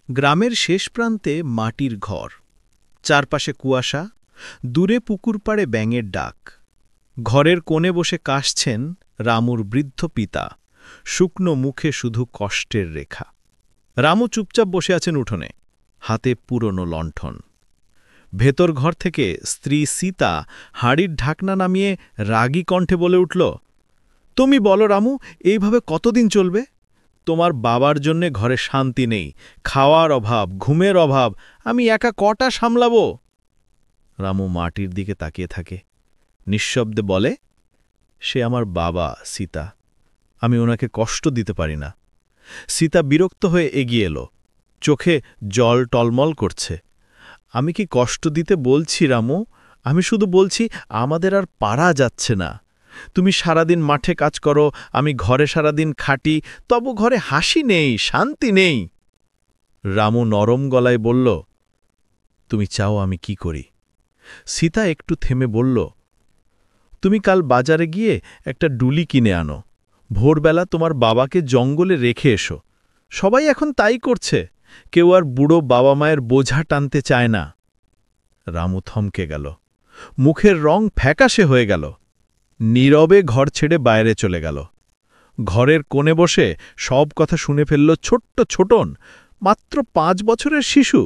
গ্রামের শেষ প্রান্তে মাটির ঘর, চারপাশে কুয়াশা, দূরে পুকুর পাড়ে ব্যাঙের ডাক। ঘরের কোণে বসে কাশছেন রামুর বৃদ্ধ পিতা, শুকনো মুখে শুধু কষ্টের রেখা। রামু চুপচাপ বসে আছেন উঠোনে, হাতে পুরনো লণ্ঠন। ভেতর ঘর থেকে স্ত্রী সীতা হাঁড়ির ঢাকনা নামিয়ে রাগী কণ্ঠে বলে উঠল, তুমি বলো রামু, এইভাবে কতদিন চলবে? তোমার বাবার জন্যে ঘরে শান্তি নেই, খাওয়ার অভাব, ঘুমের অভাব, আমি একা কটা সামলাব? রামু মাটির দিকে তাকিয়ে থাকে, নিঃশব্দে বলে, সে আমার বাবা সীতা, আমি ওনাকে কষ্ট দিতে পারি না। সীতা বিরক্ত হয়ে এগিয়ে এলো, চোখে জল টলমল করছে। আমি কি কষ্ট দিতে বলছি রামু? আমি শুধু বলছি আমাদের আর পারা যাচ্ছে না। তুমি সারাদিন মাঠে কাজ করো, আমি ঘরে সারাদিন খাটি, তবু ঘরে হাসি নেই, শান্তি নেই। রামু নরম গলায় বলল, তুমি চাও আমি কি করি? সীতা একটু থেমে বলল, তুমি কাল বাজারে গিয়ে একটা ডুলি কিনে আনো, ভোরবেলা তোমার বাবাকে জঙ্গলে রেখে এসো। সবাই এখন তাই করছে, কেউ আর বুড়ো বাবা মায়ের বোঝা টানতে চায় না। রামু থমকে গেল, মুখের রং ফ্যাকাশে হয়ে গেল। নীরবে ঘর ছেড়ে বাইরে চলে গেল। ঘরের কোণে বসে সব কথা শুনে ফেলল ছোট্ট ছোটন, মাত্র 5 বছরের শিশু।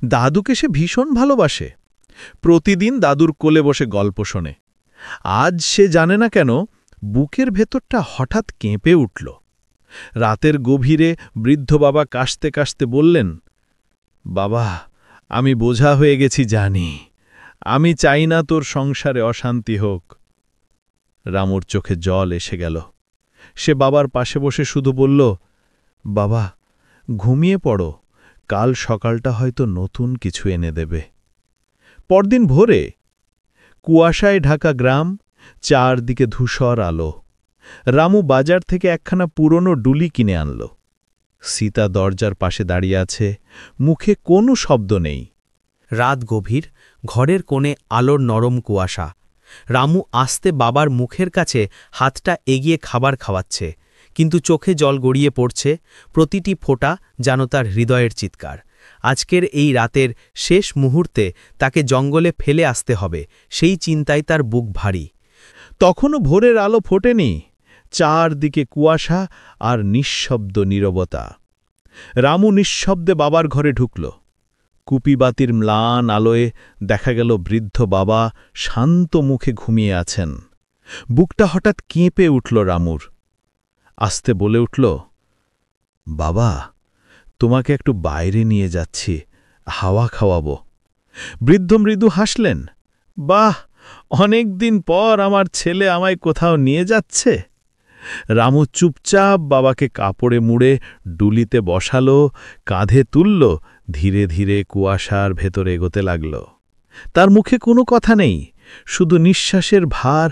দাদুকে সে ভীষণ ভালোবাসে, প্রতিদিন দাদুর কোলে বসে গল্প শোনে। আজ সে জানে না কেন বুকের ভেতরটা হঠাৎ কেঁপে উঠল। রাতের গভীরে বৃদ্ধ বাবা কাশতে কাশতে বললেন, বাবা, আমি বোঝা হয়ে গেছি জানি, আমি চাই না তোর সংসারে অশান্তি হোক। রামুর চোখে জল এসে গেল। সে বাবার পাশে বসে শুধু বলল, বাবা, ঘুমিয়ে পড়ো, কাল সকালটা হয়তো নতুন কিছু এনে দেবে। পরদিন ভোরে কুয়াশায় ঢাকা গ্রাম, চারদিকে ধূসর আলো। রামু বাজার থেকে একখানা পুরনো ডুলি কিনে আনল। সীতা দরজার পাশে দাঁড়িয়ে আছে, মুখে কোনো শব্দ নেই। রাত গভীর, ঘরের কোণে আলোর নরম কুয়াশা। রামু আস্তে বাবার মুখের কাছে হাতটা এগিয়ে খাবার খাওয়াচ্ছে, কিন্তু চোখে জল গড়িয়ে পড়ছে, প্রতিটি ফোঁটা যেন তার হৃদয়ের চিৎকার। আজকের এই রাতের শেষ মুহূর্তে তাকে জঙ্গলে ফেলে আসতে হবে, সেই চিন্তায় তার বুক ভারী। তখনও ভোরের আলো ফোটেনি, চারদিকে কুয়াশা আর নিঃশব্দ নীরবতা। রামু নিঃশব্দে বাবার ঘরে ঢুকল। কুপিবাতির ম্লান আলোয় দেখা গেল বৃদ্ধ বাবা শান্ত মুখে ঘুমিয়ে আছেন। বুকটা হঠাৎ কেঁপে উঠল রামুর। আস্তে বলে উঠল, বাবা, তোমাকে একটু বাইরে নিয়ে যাচ্ছি, হাওয়া খাওয়াব। বৃদ্ধ মৃদু হাসলেন, বাহ, অনেক দিন পর আমার ছেলে আমায় কোথাও নিয়ে যাচ্ছে। রামু চুপচাপ বাবাকে কাপড়ে মুড়ে ডুলিতে বসালো, কাঁধে তুলল, ধীরে ধীরে কুয়াশার ভেতর এগোতে লাগল। তার মুখে কোনো কথা নেই, শুধু নিঃশ্বাসের ভার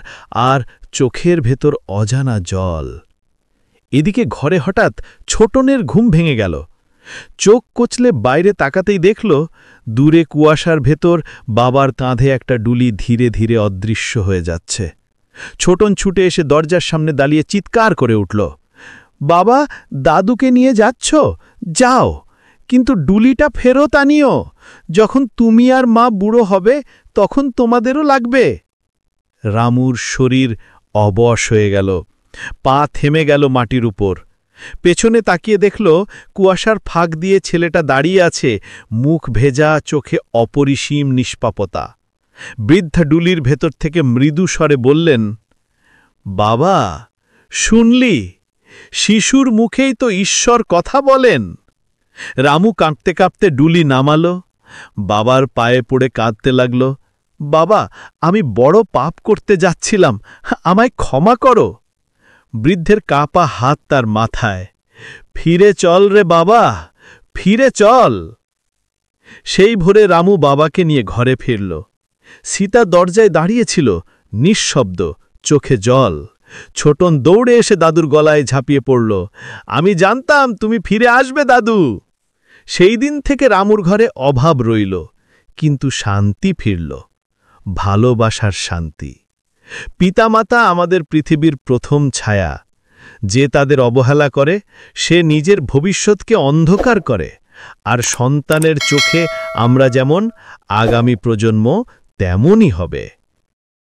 আর চোখের ভেতর অজানা জল। এদিকে ঘরে হঠাৎ ছোটনের ঘুম ভেঙে গেল। চোখ কচলে বাইরে তাকাতেই দেখল, দূরে কুয়াশার ভেতর বাবার কাঁধে একটা ডুলি ধীরে ধীরে অদৃশ্য হয়ে যাচ্ছে। ছোটন ছুটে এসে দরজার সামনে দাঁড়িয়ে চিৎকার করে উঠল, বাবা, দাদুকে নিয়ে যাচ্ছ? যাও, কিন্তু ডুলিটা ফেরত আনিও। যখন তুমি আর মা বুড়ো হবে তখন তোমাদেরও লাগবে। রামুর শরীর অবশ হয়ে গেল, পা থেমে গেল মাটির উপর। পেছনে তাকিয়ে দেখল কুয়াশার ফাঁক দিয়ে ছেলেটা দাঁড়িয়ে আছে, মুখ ভেজা, চোখে অপরিসীম নিষ্পাপতা। বৃদ্ধা ডুলির ভেতর থেকে মৃদু স্বরে বললেন, বাবা, শুনলি? শিশুর মুখেই তো ঈশ্বর কথা বলেন। রামু কাঁদতে কাঁদতে ডুলি নামালো, বাবার পায়ে পড়ে কাঁদতে লাগল, বাবা, আমি বড় পাপ করতে যাচ্ছিলাম, আমায় ক্ষমা করো। বৃদ্ধের কাঁপা হাত তার মাথায়, ফিরে চল রে বাবা, ফিরে চল। সেই ভোরে রামু বাবাকে নিয়ে ঘরে ফিরল। সীতা দরজায় দাঁড়িয়েছিল, নিঃশব্দ, চোখে জল। ছোটন দৌড়ে এসে দাদুর গলায় ঝাঁপিয়ে পড়ল, আমি জানতাম তুমি ফিরে আসবে দাদু। সেই দিন থেকে রামুর ঘরে অভাব রইল, কিন্তু শান্তি ফিরল, ভালোবাসার শান্তি। পিতামাতা আমাদের পৃথিবীর প্রথম ছায়া। যে তাদের অবহেলা করে সে নিজের ভবিষ্যৎকে অন্ধকার করে, আর সন্তানের চোখে আমরা যেমন, আগামী প্রজন্ম তেমনই হবে।